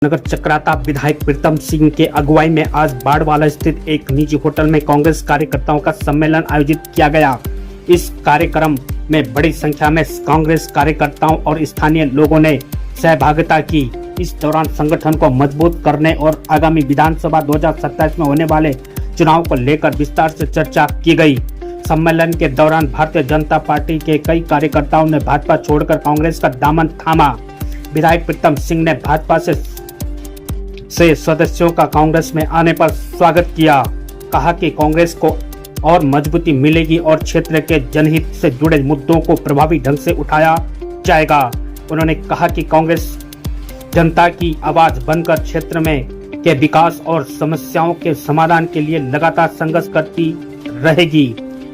नगर चक्राता विधायक प्रीतम सिंह के अगुवाई में आज बाड़वाला स्थित एक निजी होटल में कांग्रेस कार्यकर्ताओं का सम्मेलन आयोजित किया गया। इस कार्यक्रम में बड़ी संख्या में कांग्रेस कार्यकर्ताओं और स्थानीय लोगों ने सहभागिता की। इस दौरान संगठन को मजबूत करने और आगामी विधानसभा 2027 में होने वाले चुनाव को लेकर विस्तार से चर्चा की गई। सम्मेलन के दौरान भारतीय जनता पार्टी के कई कार्यकर्ताओं ने भाजपा छोड़कर कांग्रेस का दामन थामा। विधायक प्रीतम सिंह ने भाजपा से सदस्यों का कांग्रेस में आने पर स्वागत किया। कहा कि कांग्रेस को और मजबूती मिलेगी और क्षेत्र के जनहित से जुड़े मुद्दों को प्रभावी ढंग से उठाया जाएगा। उन्होंने कहा कि कांग्रेस जनता की आवाज बनकर क्षेत्र में के विकास और समस्याओं के समाधान के लिए लगातार संघर्ष करती रहेगी।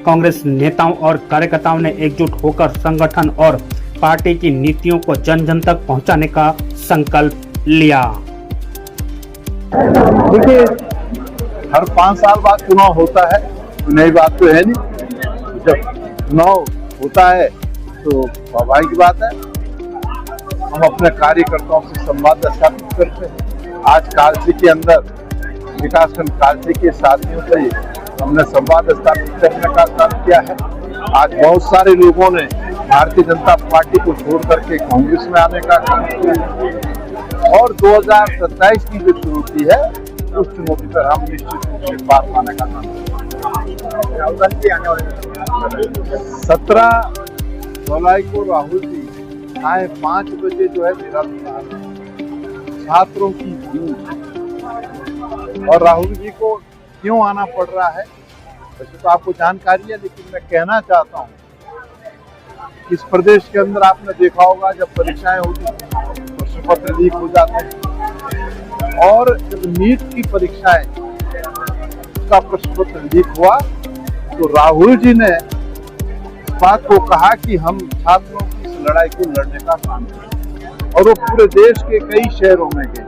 कांग्रेस नेताओं और कार्यकर्ताओं ने एकजुट होकर संगठन और पार्टी की नीतियों को जन जन तक पहुंचाने का संकल्प लिया। देखिए, हर 5 साल बाद चुनाव होता है, तो नई बात तो है नहीं। जब चुनाव होता है तो स्वाभाविक बात है हम अपने कार्यकर्ताओं से संवाद स्थापित करते हैं। आज कालसी के अंदर विकासखंड कालसी के साथियों से हमने संवाद स्थापित करने का काम किया है। आज बहुत सारे लोगों ने भारतीय जनता पार्टी को छोड़ करके कांग्रेस में आने का काम किया है और 2027 की जो चुनौती है उस चुनौती पर हम निश्चित रूप से पार पाने का काम करेंगे। 17 जुलाई को राहुल जी आए 5 बजे जो है मेरा छात्रों की भीड़, और राहुल जी को क्यों आना पड़ रहा है वैसे तो आपको जानकारी है, लेकिन मैं कहना चाहता हूँ इस प्रदेश के अंदर आपने देखा होगा जब परीक्षाएं होती प्रश्न पत्र लीक हो जाते हैं, और जब नीट की परीक्षाएं उसका प्रश्न पत्र लीक हुआ तो राहुल जी ने इस बात को कहा कि हम छात्रों की इस लड़ाई को लड़ने का काम करें, और वो पूरे देश के कई शहरों में गए।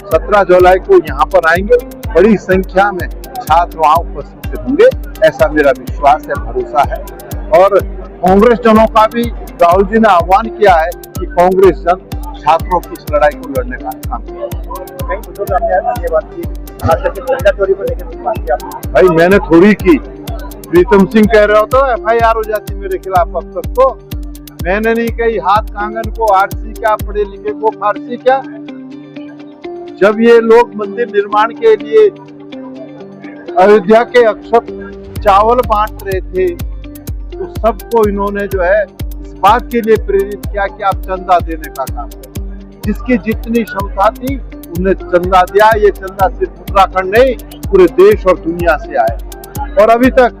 17 जुलाई को यहाँ पर आएंगे, बड़ी संख्या में छात्र वहाँ उपस्थित होंगे, ऐसा मेरा विश्वास है, भरोसा है। और कांग्रेस जनों का भी राहुल जी ने आह्वान किया है कि कांग्रेस जन छात्रों की इस लड़ाई को लड़ने का काम करें। भाई मैंने थोड़ी की, प्रीतम सिंह कह रहे हो तो FIR हो जाती मेरे खिलाफ। अब तक तो मैंने नहीं कही हाथ कांगन को आरसी क्या, पढ़े लिखे को फारसी क्या। जब ये लोग मंदिर निर्माण के लिए अयोध्या के अक्षत चावल बांट रहे थे तो सबको इन्होंने जो है इस बात के लिए प्रेरित किया कि आप चंदा देने का काम करें। जिसकी जितनी क्षमता थी उन्हें चंदा दिया। ये चंदा सिर्फ उत्तराखंड नहीं पूरे देश और दुनिया से आए, और अभी तक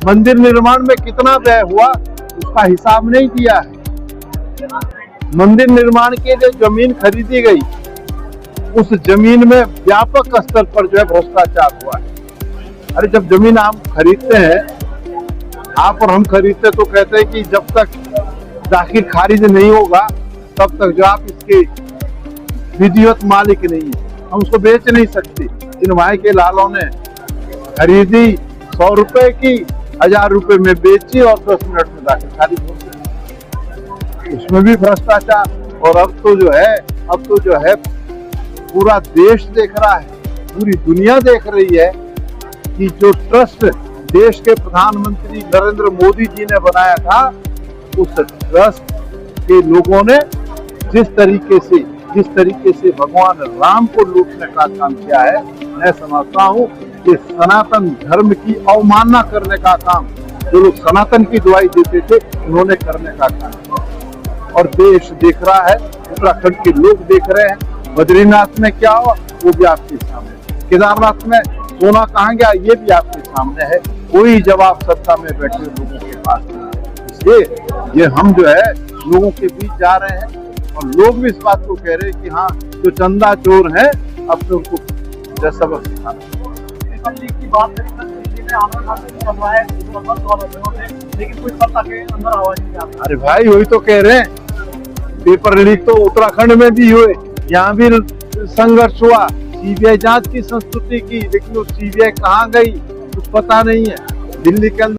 मंदिर निर्माण में कितना व्यय हुआ उसका हिसाब नहीं दिया है। मंदिर निर्माण के लिए जमीन खरीदी गई, उस जमीन में व्यापक स्तर पर जो है भ्रष्टाचार हुआ है। अरे जब जमीन हम खरीदते हैं, आप और हम खरीदते तो कहते हैं कि जब तक दाखिल खारिज नहीं होगा तब तक जो आप इसके विधिवत मालिक नहीं है, हम उसको बेच नहीं सकते। इन भाई के लालों ने खरीदी 100 रुपए की, 1000 रुपए में बेची और 10 मिनट में दाखिल खारिज हो गई। उसमें भी भ्रष्टाचार। और अब तो जो है पूरा देश देख रहा है, पूरी दुनिया देख रही है कि जो ट्रस्ट देश के प्रधानमंत्री नरेंद्र मोदी जी ने बनाया था, उस ट्रस्ट के लोगों ने जिस तरीके से भगवान राम को लूटने का काम किया है, मैं समझता हूँ कि सनातन धर्म की अवमानना करने का काम जो लोग सनातन की दुआई देते थे उन्होंने करने का काम किया। और देश देख रहा है, उत्तराखंड के लोग देख रहे हैं। बद्रीनाथ में क्या हुआ वो भी आपके सामने, केदारनाथ में सोना कहाँ गया ये भी आपके सामने है। कोई जवाब सत्ता में बैठे लोगों के पास नहीं। इसलिए ये हम जो है लोगों के बीच जा रहे हैं और लोग भी इस बात को कह रहे हैं कि हाँ जो चंदा चोर है अब तो उनको सबक सिखाना। अरे भाई वही तो कह रहे हैं, पेपर लीक तो उत्तराखंड में भी हुए, यहाँ भी संघर्ष हुआ। CBI जांच की संस्तुति की, लेकिन वो CBI कहाँ गई कुछ पता नहीं है। दिल्ली के अंदर